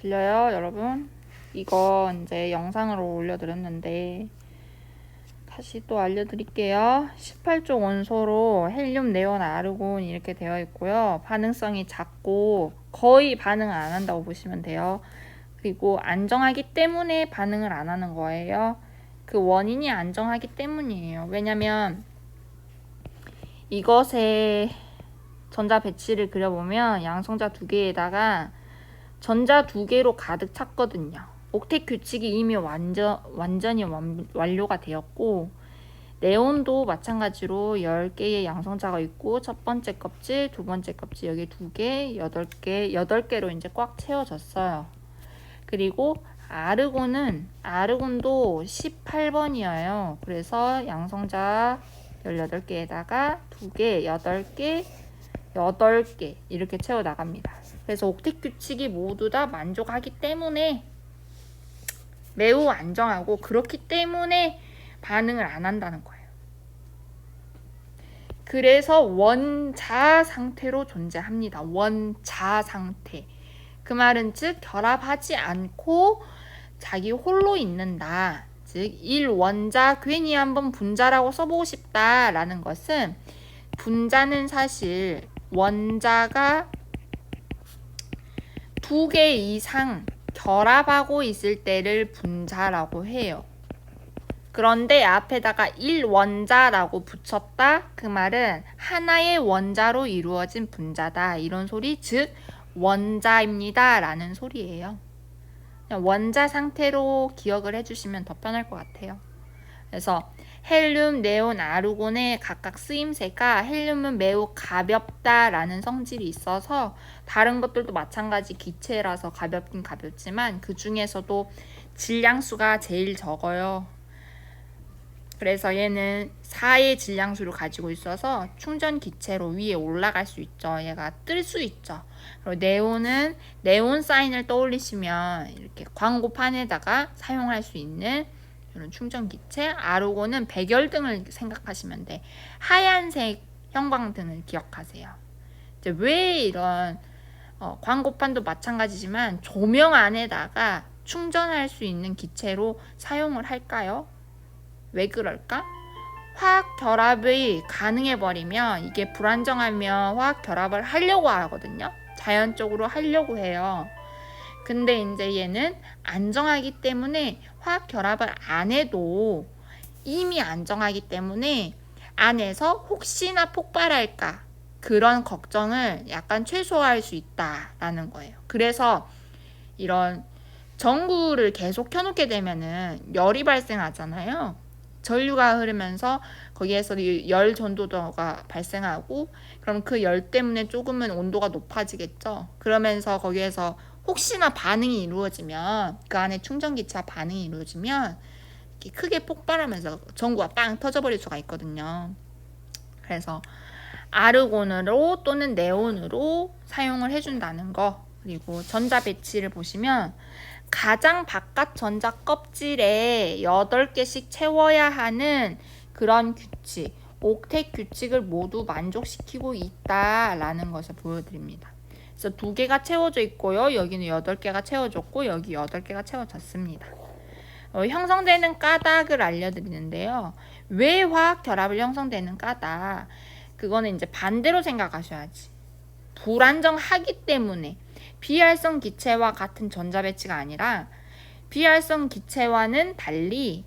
들려요, 여러분? 이거 이제 영상으로 올려드렸는데 다시 또 알려드릴게요. 18조 원소로 헬륨, 네온, 아르곤 이렇게 되어 있고요. 반응성이 작고 거의 반응을 안 한다고 보시면 돼요. 그리고 안정하기 때문에 반응을 안 하는 거예요. 그 원인이 안정하기 때문이에요. 왜냐면 이것의 전자 배치를 그려보면 양성자 두 개에다가 전자 두 개로 가득 찼거든요. 옥텟 규칙이 이미 완전히 완료가 되었고, 네온도 마찬가지로 10개의 양성자가 있고, 첫 번째 껍질, 두 번째 껍질 여기 2개, 8개로 이제 꽉 채워졌어요. 그리고 아르곤도 18번이에요. 그래서 양성자 18개에다가 2개, 8개, 8개 이렇게 채워 나갑니다. 그래서 옥텟 규칙이 모두 다 만족하기 때문에 매우 안정하고 그렇기 때문에 반응을 안 한다는 거예요. 그래서 원자 상태로 존재합니다. 원자 상태. 그 말은 즉 결합하지 않고 자기 홀로 있는다. 즉 1원자 괜히 한번 분자라고 써보고 싶다라는 것은 분자는 사실 원자가 2개 이상 결합하고 있을 때를 분자라고 해요. 그런데 앞에다가 1원자라고 붙였다. 그 말은 하나의 원자로 이루어진 분자다. 이런 소리, 즉 원자입니다 라는 소리예요. 그냥 원자 상태로 기억을 해주시면 더 편할 것 같아요. 그래서 헬륨, 네온, 아르곤의 각각 쓰임새가 헬륨은 매우 가볍다라는 성질이 있어서 다른 것들도 마찬가지 기체라서 가볍긴 가볍지만 그 중에서도 질량수가 제일 적어요. 그래서 얘는 4의 질량수를 가지고 있어서 충전 기체로 위에 올라갈 수 있죠. 얘가 뜰 수 있죠. 그리고 네온은 네온 사인을 떠올리시면 이렇게 광고판에다가 사용할 수 있는 이런 충전 기체. 아르곤은 백열등을 생각하시면 돼. 하얀색 형광등을 기억하세요. 이제 왜 이런 광고판도 마찬가지지만 조명 안에다가 충전할 수 있는 기체로 사용을 할까요? 왜 그럴까? 화학 결합이 가능해버리면 이게 불안정하면 화학 결합을 하려고 하거든요. 자연적으로 하려고 해요. 근데 이제 얘는 안정하기 때문에 화학 결합을 안 해도 이미 안정하기 때문에 안에서 혹시나 폭발할까 그런 걱정을 약간 최소화할 수 있다라는 거예요. 그래서 이런 전구를 계속 켜놓게 되면은 열이 발생하잖아요. 전류가 흐르면서 거기에서 열 전도가 발생하고 그럼 그 열 때문에 조금은 온도가 높아지겠죠. 그러면서 거기에서 혹시나 반응이 이루어지면 그 안에 충전기차 반응이 이루어지면 이렇게 크게 폭발하면서 전구가 빵 터져버릴 수가 있거든요. 그래서 아르곤으로 또는 네온으로 사용을 해준다는 거. 그리고 전자 배치를 보시면 가장 바깥 전자 껍질에 8개씩 채워야 하는 그런 규칙, 옥텟 규칙을 모두 만족시키고 있다라는 것을 보여드립니다. 그래서 2개가 채워져 있고요. 여기는 8개가 채워졌고 여기 8개가 채워졌습니다. 형성되는 까닭을 알려드리는데요. 왜 화학 결합을 형성되는 까닭? 그거는 이제 반대로 생각하셔야지. 불안정하기 때문에 비활성 기체와 같은 전자 배치가 아니라 비활성 기체와는 달리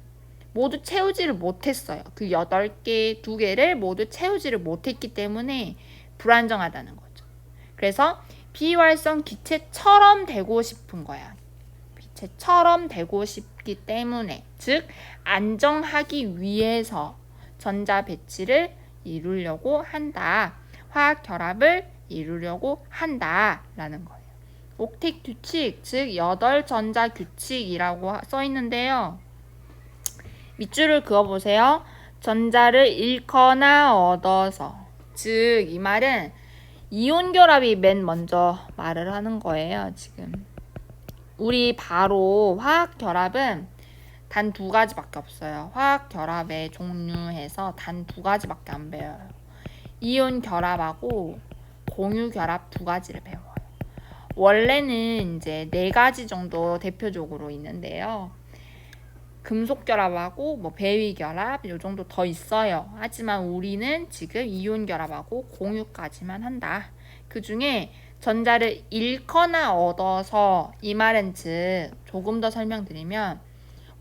모두 채우지를 못했어요. 그 8개, 2개를 모두 채우지를 못했기 때문에 불안정하다는 거죠. 그래서 비활성 기체처럼 되고 싶은 거야. 기체처럼 되고 싶기 때문에, 즉 안정하기 위해서 전자 배치를 이루려고 한다. 화학 결합을 이루려고 한다라는 거예요. 옥텟 규칙, 즉 8전자 규칙이라고 써 있는데요. 밑줄을 그어보세요. 전자를 잃거나 얻어서, 즉 이 말은 이온 결합이 맨 먼저 말을 하는 거예요. 지금 우리 바로 화학 결합은 단 2가지밖에 없어요. 화학 결합의 종류에서 단 2가지밖에 안 배워요. 이온 결합하고 공유 결합 2가지를 배워요. 원래는 이제 4가지 정도 대표적으로 있는데요. 금속 결합하고 뭐 배위 결합 요 정도 더 있어요. 하지만 우리는 지금 이온 결합하고 공유까지만 한다. 그 중에 전자를 잃거나 얻어서, 이 말은 즉 조금 더 설명드리면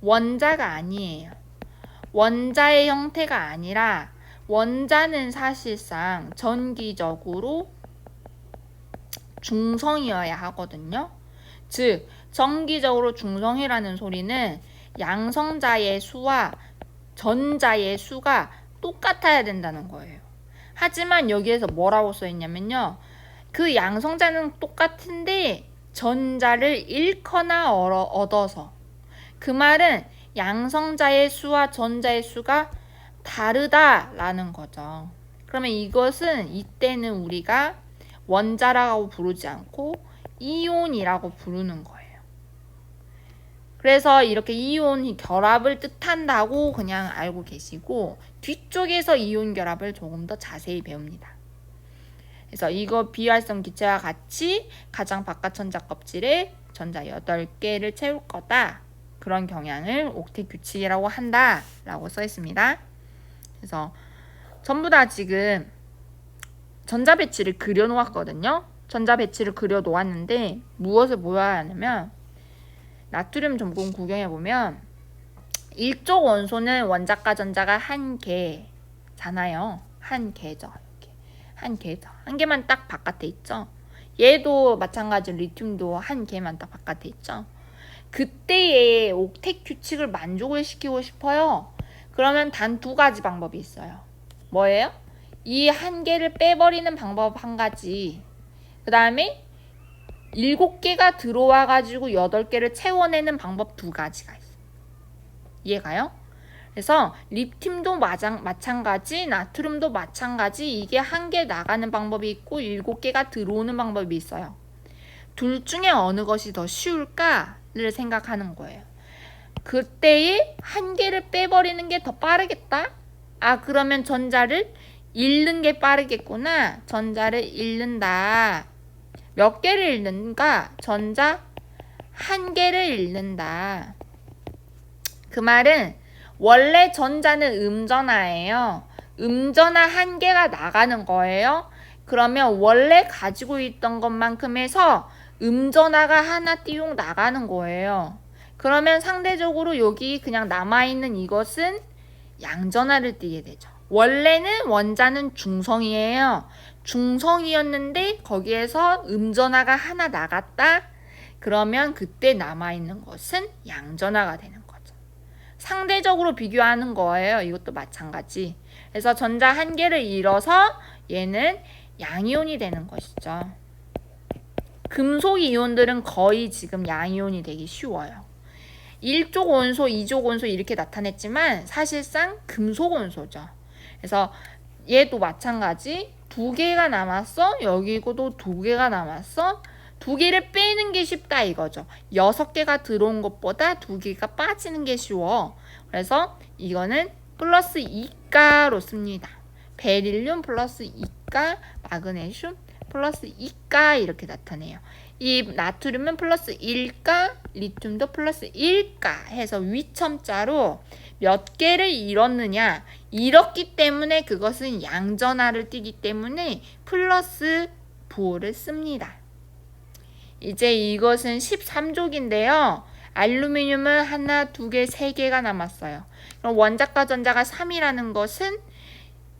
원자가 아니에요. 원자의 형태가 아니라 원자는 사실상 전기적으로 중성이어야 하거든요. 즉 전기적으로 중성이라는 소리는 양성자의 수와 전자의 수가 똑같아야 된다는 거예요. 하지만 여기에서 뭐라고 써있냐면요. 그 양성자는 똑같은데 전자를 잃거나 얻어서, 그 말은 양성자의 수와 전자의 수가 다르다라는 거죠. 그러면 이것은 이때는 우리가 원자라고 부르지 않고 이온이라고 부르는 거예요. 그래서 이렇게 이온 결합을 뜻한다고 그냥 알고 계시고, 뒤쪽에서 이온 결합을 조금 더 자세히 배웁니다. 그래서 이거 비활성 기체와 같이 가장 바깥 전자 껍질에 전자 8개를 채울 거다. 그런 경향을 옥텟 규칙이라고 한다 라고 써 있습니다. 그래서 전부 다 지금 전자 배치를 그려 놓았거든요. 전자 배치를 그려 놓았는데 무엇을 보여야 하냐면, 나트륨 전공 구경해 보면 일족 원소는 원자과 전자가 한 개잖아요. 한 개죠. 이렇게 한 개죠. 한 개만 딱 바깥에 있죠. 얘도 마찬가지로 리튬도 한 개만 딱 바깥에 있죠. 그때의 옥텟 규칙을 만족을 시키고 싶어요. 그러면 단 2가지 방법이 있어요. 뭐예요? 이 한 개를 빼버리는 방법 한 가지, 그 다음에 7개가 들어와가지고 8개를 채워내는 방법 2가지가 있어요. 이해가요? 그래서 리튬도 마찬가지, 나트륨도 마찬가지, 이게 한 개 나가는 방법이 있고 7개가 들어오는 방법이 있어요. 둘 중에 어느 것이 더 쉬울까를 생각하는 거예요. 그때에 한 개를 빼버리는 게 더 빠르겠다? 아, 그러면 전자를 잃는 게 빠르겠구나. 전자를 잃는다. 몇 개를 잃는가? 전자 한 개를 잃는다. 그 말은 원래 전자는 음전하예요. 음전하 한 개가 나가는 거예요. 그러면 원래 가지고 있던 것만큼 해서 음전하가 하나 띠용 나가는 거예요. 그러면 상대적으로 여기 그냥 남아있는 이것은 양전하를 띠게 되죠. 원래는 원자는 중성이에요. 중성이었는데 거기에서 음전하가 하나 나갔다? 그러면 그때 남아있는 것은 양전하가 되는 거죠. 상대적으로 비교하는 거예요. 이것도 마찬가지. 그래서 전자 한 개를 잃어서 얘는 양이온이 되는 것이죠. 금속 이온들은 거의 지금 양이온이 되기 쉬워요. 1족 원소, 2족 원소 이렇게 나타냈지만 사실상 금속 원소죠. 그래서 얘도 마찬가지. 2개가 남았어. 여기도 2개가 남았어. 2개를 빼는 게 쉽다 이거죠. 6개가 들어온 것보다 2개가 빠지는 게 쉬워. 그래서 이거는 플러스 2가로 씁니다. 베릴륨 플러스 2가, 마그네슘 플러스 2가 이렇게 나타내요. 이 나트륨은 플러스 1가, 리튬도 플러스 1가 해서 위첨자로 몇 개를 잃었느냐, 잃었기 때문에 그것은 양전하를 띠기 때문에 플러스 부호를 씁니다. 이제 이것은 13족인데요. 알루미늄은 하나, 2개, 3개가 남았어요. 그럼 원자과 전자가 3이라는 것은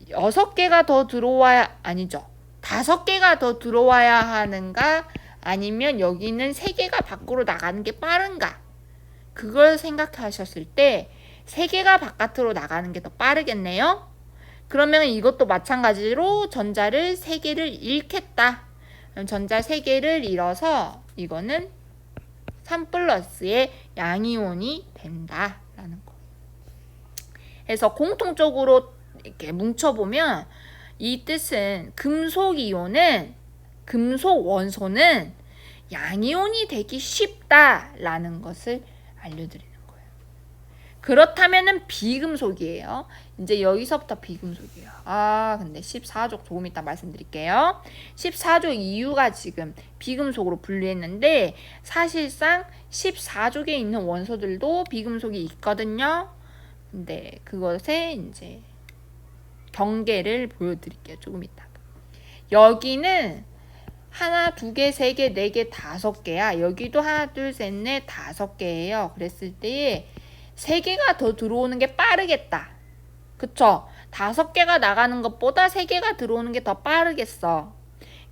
6개가 더 들어와야, 아니죠. 5개가 더 들어와야 하는가, 아니면 여기는 3개가 밖으로 나가는 게 빠른가? 그걸 생각하셨을 때 3개가 바깥으로 나가는 게 더 빠르겠네요. 그러면 이것도 마찬가지로 전자를 3개를 잃겠다. 전자 3개를 잃어서 이거는 3+의 양이온이 된다라는 거. 그래서 공통적으로 이렇게 뭉쳐보면 이 뜻은 금속 이온은, 금속 원소는 양이온이 되기 쉽다라는 것을 알려드리는 거예요. 그렇다면은 비금속이에요. 이제 여기서부터 비금속이에요. 근데 14족 조금 이따 말씀드릴게요. 14족 이유가 지금 비금속으로 분류했는데 사실상 14족에 있는 원소들도 비금속이 있거든요. 근데 그것에 이제 경계를 보여드릴게요. 조금 이따가. 여기는 하나, 두 개, 세 개, 네 개, 다섯 개야. 여기도 하나, 둘, 셋, 넷, 다섯 개예요. 그랬을 때 세 개가 더 들어오는 게 빠르겠다. 그쵸? 다섯 개가 나가는 것보다 세 개가 들어오는 게 더 빠르겠어.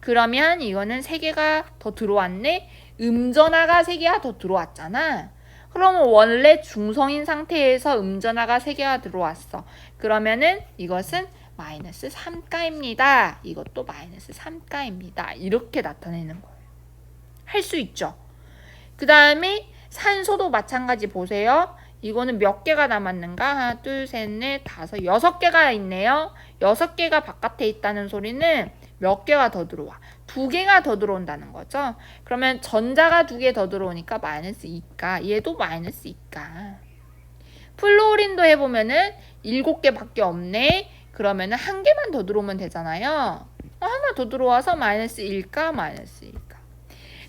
그러면 이거는 세 개가 더 들어왔네? 음전화가 세 개가 더 들어왔잖아. 그러면 원래 중성인 상태에서 음전화가 세 개가 들어왔어. 그러면은 이것은 마이너스 3가입니다. 이것도 마이너스 3가입니다. 이렇게 나타내는 거예요. 할 수 있죠. 그 다음에 산소도 마찬가지 보세요. 이거는 몇 개가 남았는가? 하나, 둘, 셋, 넷, 다섯, 6개가 있네요. 6개가 바깥에 있다는 소리는 몇 개가 더 들어와? 2개가 더 들어온다는 거죠. 그러면 전자가 2개 더 들어오니까 마이너스 2가. 얘도 마이너스 2가. 플로린도 해보면은 7개밖에 없네. 그러면은 1개만 더 들어오면 되잖아요. 하나 더 들어와서 마이너스 1가, 마이너스 1가.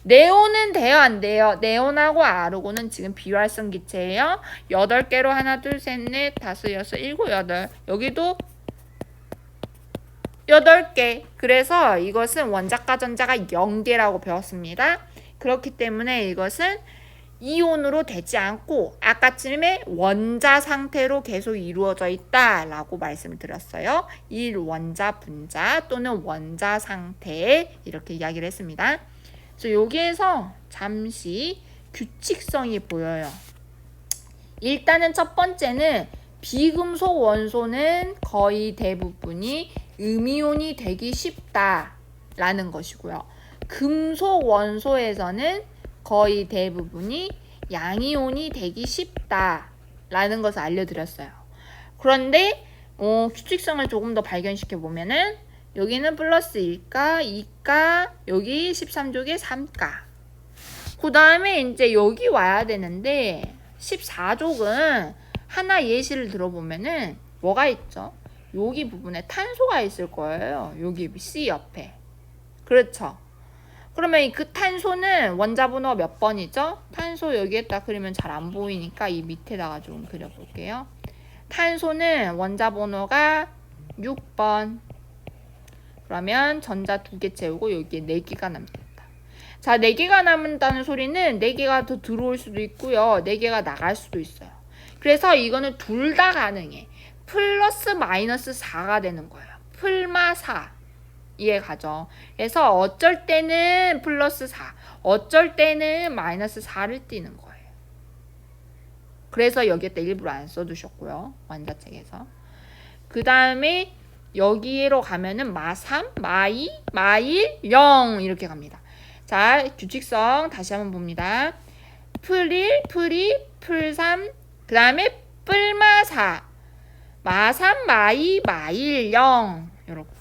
네온은 돼요, 안 돼요? 네온하고 아르곤은 지금 비활성 기체예요. 8개로 하나, 둘, 셋, 넷, 다섯, 여섯, 일곱, 여덟. 여기도 8개. 그래서 이것은 원자과 전자가 0개라고 배웠습니다. 그렇기 때문에 이것은 이온으로 되지 않고 아까쯤에 원자 상태로 계속 이루어져 있다라고 말씀을 드렸어요. 1원자 분자 또는 원자 상태 이렇게 이야기를 했습니다. 그래서 여기에서 잠시 규칙성이 보여요. 일단은 첫 번째는 비금속 원소는 거의 대부분이 음이온이 되기 쉽다라는 것이고요. 금속 원소에서는 거의 대부분이 양이온이 되기 쉽다라는 것을 알려드렸어요. 그런데 규칙성을 조금 더 발견시켜 보면은 여기는 플러스 1가, 2가, 여기 13족에 3가. 그 다음에 이제 여기 와야 되는데 14족은 하나 예시를 들어보면은 뭐가 있죠? 여기 부분에 탄소가 있을 거예요. 여기 C 옆에. 그렇죠? 그러면 그 탄소는 원자 번호가 몇 번이죠? 탄소 여기에다 그리면 잘 안 보이니까 이 밑에다가 좀 그려볼게요. 탄소는 원자 번호가 6번. 그러면 전자 2개 채우고 여기에 4개가 남겠다. 자, 4개가 남는다는 소리는 4개가 더 들어올 수도 있고요. 4개가 나갈 수도 있어요. 그래서 이거는 둘 다 가능해. 플러스 마이너스 4가 되는 거예요. 플마 4. 이해 가죠? 그래서 어쩔 때는 플러스 4, 어쩔 때는 마이너스 4를 띄는 거예요. 그래서 여기에다 일부러 안 써두셨고요. 완자책에서. 그 다음에 여기로 가면은 마 3, 마 2, 마 1, 0 이렇게 갑니다. 자, 규칙성 다시 한번 봅니다. 풀1, 풀2, 풀3, 그 다음에 뿔마 4, 마 3, 마 2, 마 1, 0 이렇게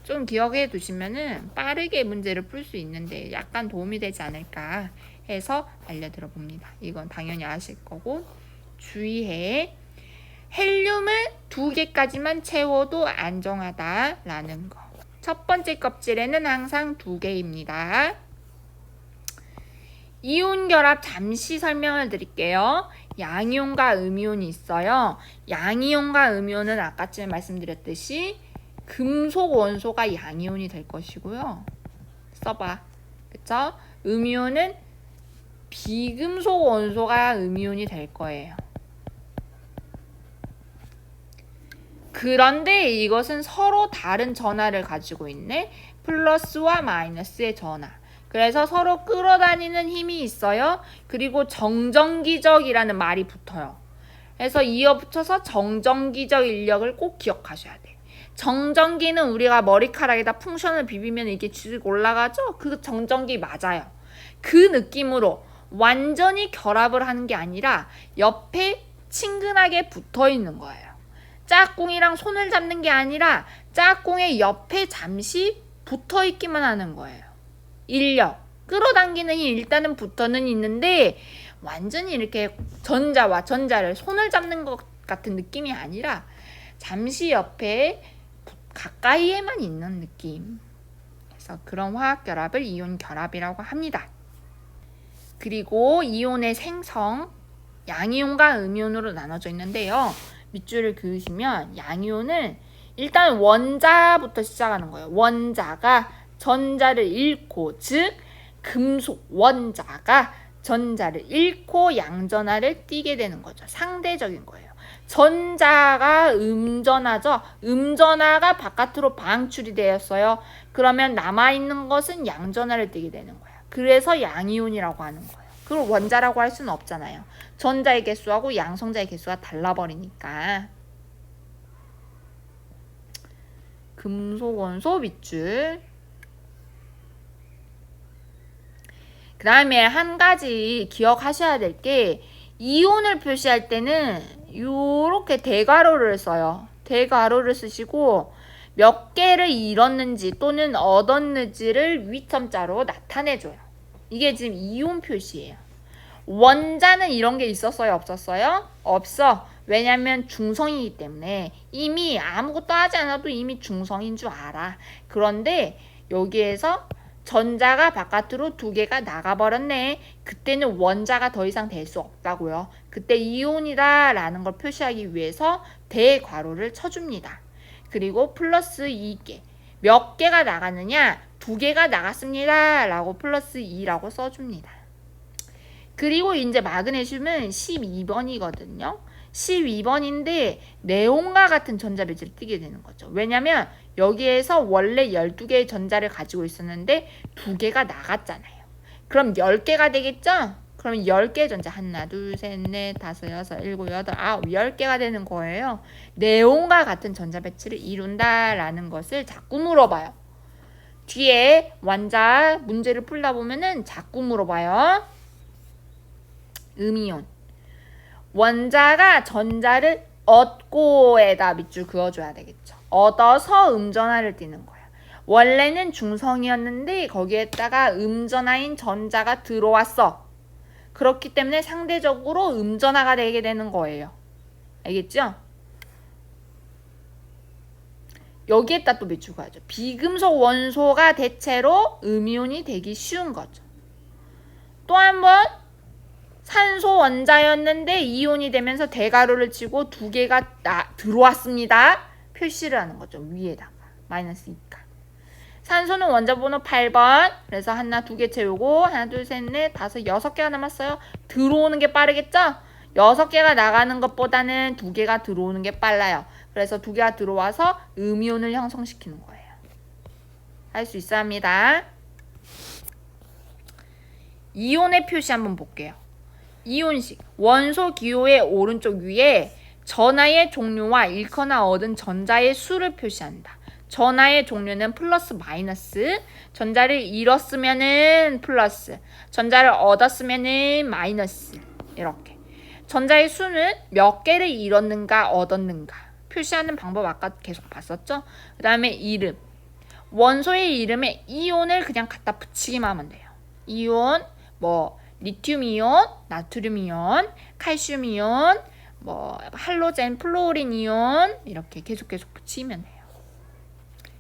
좀 기억해 두시면은 빠르게 문제를 풀 수 있는데 약간 도움이 되지 않을까 해서 알려드려 봅니다. 이건 당연히 아실 거고 주의해. 헬륨은 2개까지만 채워도 안정하다라는 거. 첫 번째 껍질에는 항상 2개입니다. 이온 결합 잠시 설명을 드릴게요. 양이온과 음이온이 있어요. 양이온과 음이온은 아까쯤에 말씀드렸듯이 금속 원소가 양이온이 될 것이고요. 써봐. 그쵸? 음이온은 비금속 원소가 음이온이 될 거예요. 그런데 이것은 서로 다른 전하를 가지고 있네. 플러스와 마이너스의 전하. 그래서 서로 끌어다니는 힘이 있어요. 그리고 정전기적이라는 말이 붙어요. 그래서 이어붙여서 정전기적 인력을 꼭 기억하셔야 돼. 정전기는 우리가 머리카락에다 풍선을 비비면 이게 쭉 올라가죠? 그 정전기 맞아요. 그 느낌으로 완전히 결합을 하는 게 아니라 옆에 친근하게 붙어 있는 거예요. 짝꿍이랑 손을 잡는 게 아니라 짝꿍의 옆에 잠시 붙어 있기만 하는 거예요. 인력, 끌어당기는 힘 일단은 붙어는 있는데 완전히 이렇게 전자와 전자를 손을 잡는 것 같은 느낌이 아니라 잠시 옆에 가까이에만 있는 느낌. 그래서 그런 화학 결합을 이온 결합이라고 합니다. 그리고 이온의 생성, 양이온과 음이온으로 나눠져 있는데요. 밑줄을 그으시면 양이온은 일단 원자부터 시작하는 거예요. 원자가 전자를 잃고, 즉 금속 원자가 전자를 잃고 양전하를 띠게 되는 거죠. 상대적인 거예요. 전자가 음전하죠. 음전하가 바깥으로 방출이 되었어요. 그러면 남아있는 것은 양전하를 띠게 되는 거예요. 그래서 양이온이라고 하는 거예요. 그걸 원자라고 할 수는 없잖아요. 전자의 개수하고 양성자의 개수가 달라버리니까. 금속 원소 밑줄. 그 다음에 한 가지 기억하셔야 될 게 이온을 표시할 때는 이렇게 대괄호를 써요. 대괄호를 쓰시고 몇 개를 잃었는지 또는 얻었는지를 위점자로 나타내줘요. 이게 지금 이온 표시예요. 원자는 이런 게 있었어요? 없었어요? 없어. 왜냐면 중성이기 때문에 이미 아무것도 하지 않아도 이미 중성인 줄 알아. 그런데 여기에서 전자가 바깥으로 2개가 나가버렸네. 그때는 원자가 더 이상 될 수 없다고요. 그때 이온이다 라는 걸 표시하기 위해서 대괄호를 쳐줍니다. 그리고 플러스 2개. 몇 개가 나갔느냐? 2개가 나갔습니다 라고 플러스 2라고 써줍니다. 그리고 이제 마그네슘은 12번이거든요. 12번인데 네온과 같은 전자 배치를 띠게 되는 거죠. 왜냐면 여기에서 원래 12개의 전자를 가지고 있었는데 2개가 나갔잖아요. 그럼 10개가 되겠죠? 그럼 10개의 전자 하나, 둘, 셋, 넷, 다섯, 여섯, 일곱, 여덟, 아홉, 10개가 되는 거예요. 네온과 같은 전자 배치를 이룬다라는 것을 자꾸 물어봐요. 뒤에 원자 문제를 풀다 보면은 자꾸 물어봐요. 음이온. 원자가 전자를 얻고에다 밑줄 그어줘야 되겠죠. 얻어서 음전하를 띠는 거야. 원래는 중성이었는데 거기에다가 음전하인 전자가 들어왔어. 그렇기 때문에 상대적으로 음전하가 되게 되는 거예요. 알겠죠? 여기에다 또 밑줄 그어야죠. 비금속 원소가 대체로 음이온이 되기 쉬운 거죠. 또 한번 산소 원자였는데 이온이 되면서 대괄호를 치고 2개가 들어왔습니다. 표시를 하는 거죠. 위에다가 마이너스 2가. 산소는 원자 번호 8번. 그래서 하나, 2개 채우고 하나, 둘, 셋, 넷, 다섯, 6개가 남았어요. 들어오는 게 빠르겠죠? 6개가 나가는 것보다는 2개가 들어오는 게 빨라요. 그래서 2개가 들어와서 음이온을 형성시키는 거예요. 할 수 있어야 합니다. 이온의 표시 한번 볼게요. 이온식. 원소 기호의 오른쪽 위에 전하의 종류와 잃거나 얻은 전자의 수를 표시한다. 전하의 종류는 플러스 마이너스, 전자를 잃었으면은 플러스, 전자를 얻었으면은 마이너스. 이렇게. 전자의 수는 몇 개를 잃었는가 얻었는가 표시하는 방법 아까 계속 봤었죠? 그 다음에 이름. 원소의 이름에 이온을 그냥 갖다 붙이기만 하면 돼요. 이온, 리튬이온, 나트륨이온, 칼슘이온, 할로젠, 플로린이온 이렇게 계속 붙이면 돼요.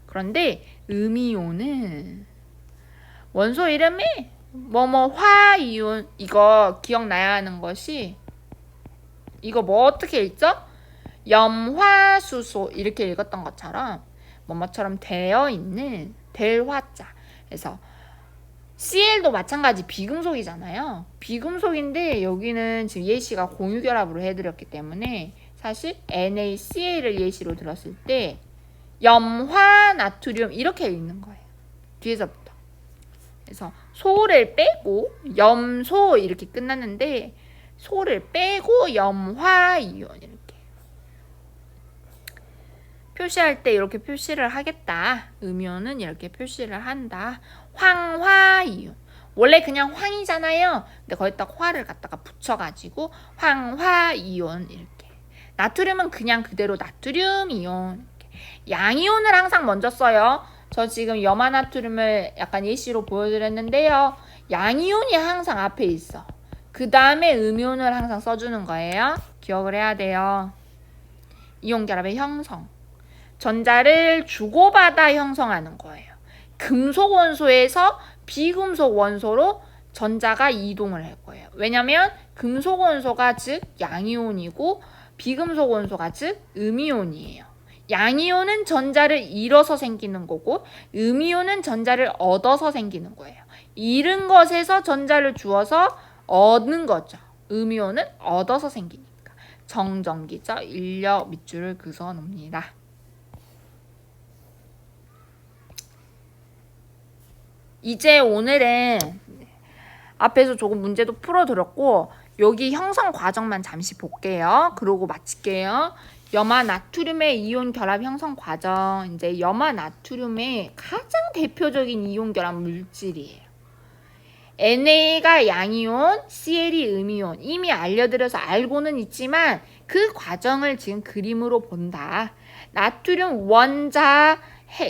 그런데 음이온은 원소 이름에 화이온 이거 기억나야 하는 것이 이거 어떻게 읽죠? 염화수소 이렇게 읽었던 것처럼 뭐처럼 되어 있는 될 화자. 그래서 CL도 마찬가지 비금속이잖아요. 비금속인데 여기는 지금 예시가 공유결합으로 해드렸기 때문에 사실 NaCl을 예시로 들었을 때 염화나트륨 이렇게 읽는 거예요. 뒤에서부터. 그래서 소를 빼고 염소 이렇게 끝났는데 소를 빼고 염화이온 이렇게 표시할 때 이렇게 표시를 하겠다. 음이온은 이렇게 표시를 한다. 황화이온. 원래 그냥 황이잖아요. 근데 거기다 화를 갖다가 붙여가지고 황화이온 이렇게. 나트륨은 그냥 그대로 나트륨이온. 양이온을 항상 먼저 써요. 저 지금 염화나트륨을 약간 예시로 보여드렸는데요. 양이온이 항상 앞에 있어. 그 다음에 음이온을 항상 써주는 거예요. 기억을 해야 돼요. 이온 결합의 형성. 전자를 주고받아 형성하는 거예요. 금속 원소에서 비금속 원소로 전자가 이동을 할 거예요. 왜냐면 금속 원소가 즉 양이온이고 비금속 원소가 즉 음이온이에요. 양이온은 전자를 잃어서 생기는 거고 음이온은 전자를 얻어서 생기는 거예요. 잃은 것에서 전자를 주어서 얻는 거죠. 음이온은 얻어서 생기니까. 정전기죠. 인력 밑줄을 그어 놓습니다. 이제 오늘은 앞에서 조금 문제도 풀어드렸고 여기 형성 과정만 잠시 볼게요. 그러고 마칠게요. 염화 나트륨의 이온 결합 형성 과정. 이제 염화 나트륨의 가장 대표적인 이온 결합 물질이에요. NA가 양이온, CL이 음이온. 이미 알려드려서 알고는 있지만 그 과정을 지금 그림으로 본다. 나트륨 원자,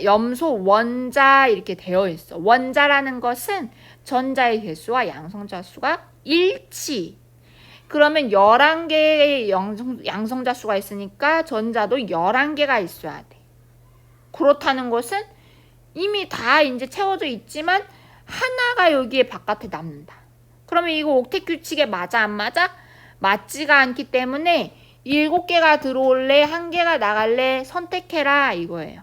염소 원자 이렇게 되어 있어. 원자라는 것은 전자의 개수와 양성자 수가 일치. 그러면 11개의 양성자 수가 있으니까 전자도 11개가 있어야 돼. 그렇다는 것은 이미 다 이제 채워져 있지만 하나가 여기에 바깥에 남는다. 그러면 이거 옥텟 규칙에 맞아 안 맞아? 맞지가 않기 때문에 7개가 들어올래 1개가 나갈래 선택해라 이거예요.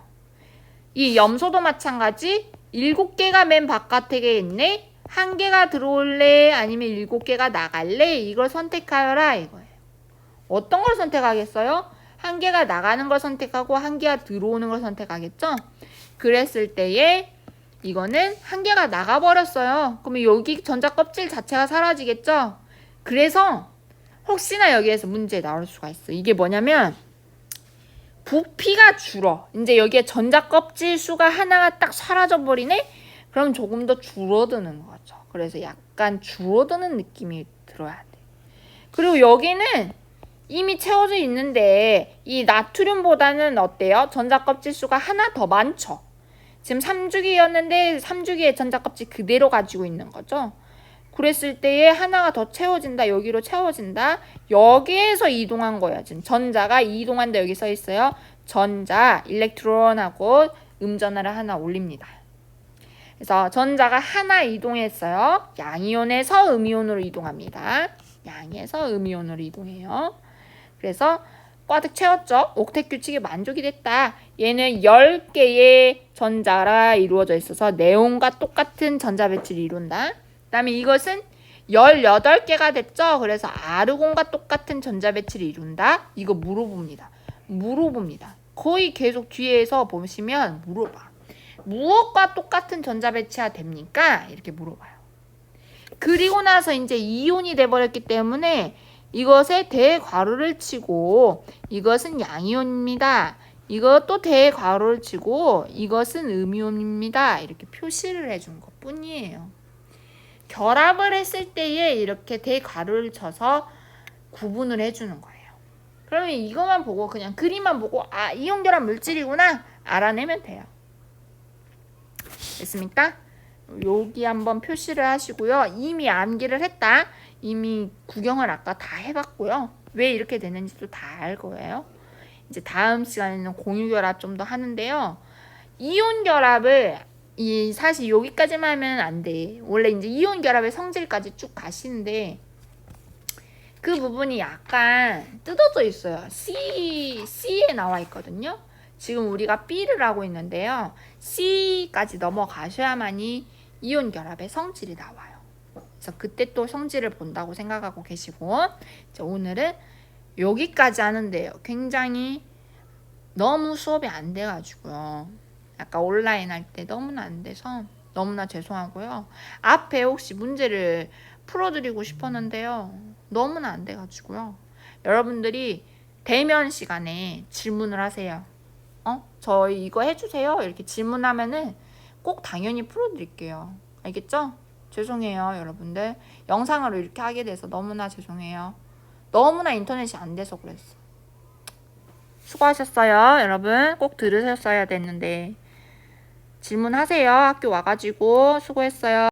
이 염소도 마찬가지 7개가 맨 바깥에 있네 1개가 들어올래 아니면 7개가 나갈래 이걸 선택하여라 이거예요. 어떤 걸 선택하겠어요? 1개가 나가는 걸 선택하고 1개가 들어오는 걸 선택하겠죠? 그랬을 때에 이거는 1개가 나가버렸어요. 그러면 여기 전자 껍질 자체가 사라지겠죠? 그래서 혹시나 여기에서 문제 나올 수가 있어. 이게 뭐냐면 부피가 줄어. 이제 여기에 전자 껍질 수가 하나가 딱 사라져 버리네? 그럼 조금 더 줄어드는 거죠. 그래서 약간 줄어드는 느낌이 들어야 돼. 그리고 여기는 이미 채워져 있는데 이 나트륨보다는 어때요? 전자 껍질 수가 하나 더 많죠. 지금 3주기였는데 3주기의 전자 껍질 그대로 가지고 있는 거죠. 그랬을 때에 하나가 더 채워진다. 여기로 채워진다. 여기에서 이동한 거야. 지금 전자가 이동한다. 여기 써 있어요. 전자, 일렉트론하고 음전하를 하나 올립니다. 그래서 전자가 하나 이동했어요. 양이온에서 음이온으로 이동합니다. 양에서 음이온으로 이동해요. 그래서 꽉 채웠죠. 옥텟 규칙이 만족이 됐다. 얘는 10개의 전자가 이루어져 있어서 네온과 똑같은 전자 배치를 이룬다. 그 다음에 이것은 18개가 됐죠. 그래서 아르곤과 똑같은 전자 배치를 이룬다. 이거 물어봅니다. 거의 계속 뒤에서 보시면 물어봐. 무엇과 똑같은 전자 배치가 됩니까? 이렇게 물어봐요. 그리고 나서 이제 이온이 돼버렸기 때문에 이것에 대괄호를 치고 이것은 양이온입니다. 이것도 대괄호를 치고 이것은 음이온입니다. 이렇게 표시를 해준 것 뿐이에요. 결합을 했을 때에 이렇게 대괄호를 쳐서 구분을 해주는 거예요. 그러면 이것만 보고 그냥 그림만 보고 아 이온 결합 물질이구나 알아내면 돼요. 됐습니까? 여기 한번 표시를 하시고요. 이미 암기를 했다. 이미 구경을 아까 다 해봤고요. 왜 이렇게 되는지도 다 알 거예요. 이제 다음 시간에는 공유결합 좀 더 하는데요. 이온 결합을 사실 여기까지만 하면 안 돼. 원래 이제 이온 결합의 성질까지 쭉 가시는데 그 부분이 약간 뜯어져 있어요. C에 나와 있거든요. 지금 우리가 B를 하고 있는데요. C까지 넘어가셔야만이 이온 결합의 성질이 나와요. 그래서 그때 또 성질을 본다고 생각하고 계시고 오늘은 여기까지 하는데요. 굉장히 너무 수업이 안 돼가지고요. 약간 온라인 할 때 너무나 안 돼서 너무나 죄송하고요. 앞에 혹시 문제를 풀어드리고 싶었는데요. 너무나 안 돼가지고요. 여러분들이 대면 시간에 질문을 하세요. 저희 이거 해주세요. 이렇게 질문하면은 꼭 당연히 풀어드릴게요. 알겠죠? 죄송해요, 여러분들. 영상으로 이렇게 하게 돼서 너무나 죄송해요. 너무나 인터넷이 안 돼서 그랬어. 수고하셨어요, 여러분. 꼭 들으셨어야 됐는데. 질문하세요. 학교 와가지고 수고했어요.